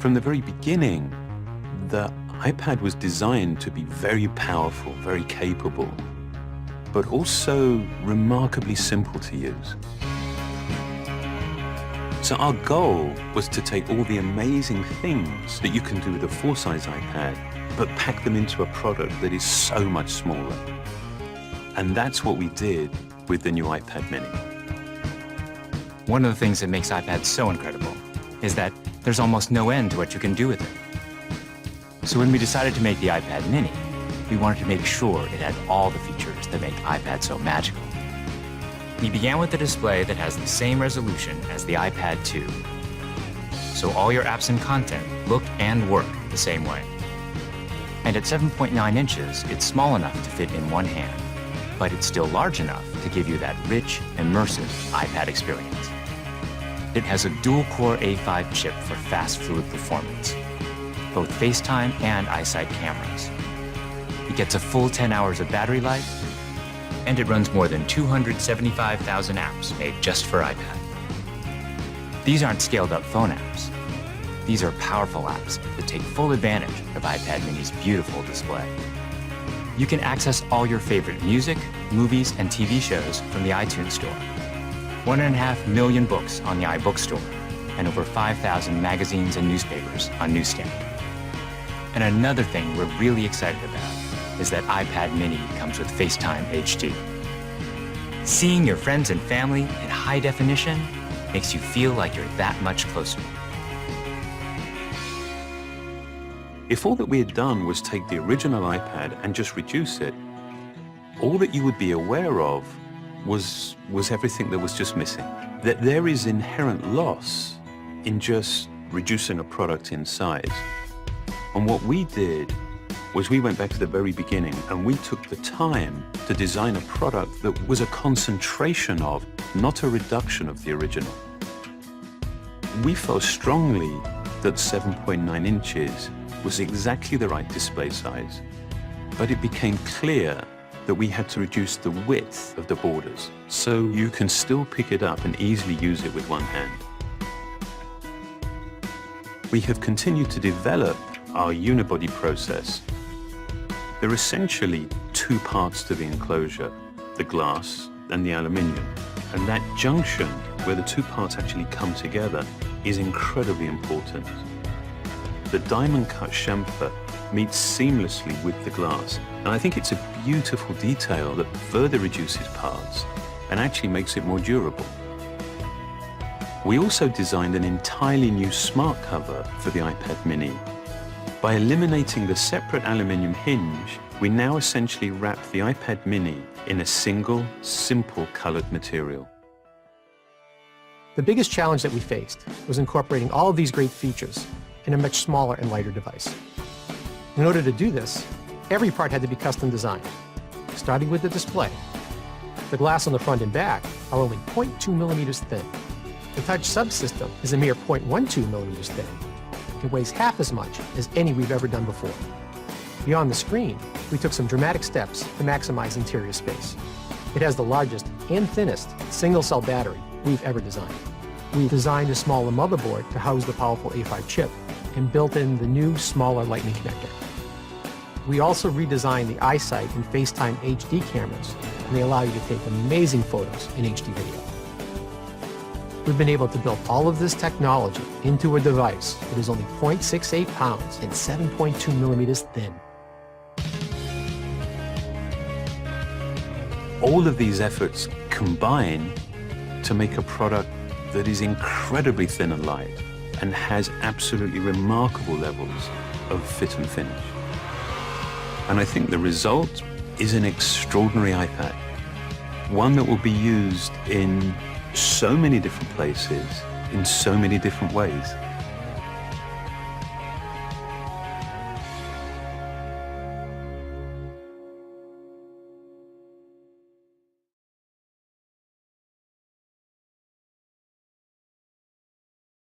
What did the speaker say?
From the very beginning, the iPad was designed to be very powerful, very capable, but also remarkably simple to use. So our goal was to take all the amazing things that you can do with a full-size iPad, but pack them into a product that is so much smaller. And that's what we did with the new iPad mini. One of the things that makes iPads so incredible is that there's almost no end to what you can do with it. So when we decided to make the iPad mini, we wanted to make sure it had all the features that make iPad so magical. We began with a display that has the same resolution as the iPad 2. So all your apps and content look and work the same way. And at 7.9 inches, it's small enough to fit in one hand, but it's still large enough to give you that rich, immersive iPad experience. It has a dual-core A5 chip for fast, fluid performance, both FaceTime and iSight cameras. It gets a full 10 hours of battery life, and it runs more than 275,000 apps made just for iPad. These aren't scaled-up phone apps. These are powerful apps that take full advantage of iPad mini's beautiful display. You can access all your favorite music, movies, and TV shows from the iTunes Store. 1.5 million books on the iBookstore, and over 5,000 magazines and newspapers on Newsstand. And another thing we're really excited about is that iPad mini comes with FaceTime HD. Seeing your friends and family in high definition makes you feel like you're that much closer. If all that we had done was take the original iPad and just reduce it, all that you would be aware of was everything that was just missing. That there is inherent loss in just reducing a product in size. And what we did was we went back to the very beginning and we took the time to design a product that was a concentration of, not a reduction of the original. We felt strongly that 7.9 inches was exactly the right display size, but it became clear that we had to reduce the width of the borders so you can still pick it up and easily use it with one hand. We have continued to develop our unibody process. There are essentially two parts to the enclosure, the glass and the aluminium. And that junction where the two parts actually come together is incredibly important. The diamond cut chamfer meets seamlessly with the glass. And I think it's a beautiful detail that further reduces parts and actually makes it more durable. We also designed an entirely new smart cover for the iPad mini. By eliminating the separate aluminium hinge, we now essentially wrap the iPad mini in a single, simple colored material. The biggest challenge that we faced was incorporating all of these great features in a much smaller and lighter device. In order to do this, every part had to be custom designed, starting with the display. The glass on the front and back are only 0.2 millimeters thin. The touch subsystem is a mere 0.12 millimeters thin. It weighs half as much as any we've ever done before. Beyond the screen, we took some dramatic steps to maximize interior space. It has the largest and thinnest single-cell battery we've ever designed. We designed a smaller motherboard to house the powerful A5 chip and built in the new, smaller Lightning connector. We also redesigned the iSight and FaceTime HD cameras, and they allow you to take amazing photos in HD video. We've been able to build all of this technology into a device that is only 0.68 pounds and 7.2 millimeters thin. All of these efforts combine to make a product that is incredibly thin and light and has absolutely remarkable levels of fit and finish. And I think the result is an extraordinary iPad, one that will be used in so many different places, in so many different ways.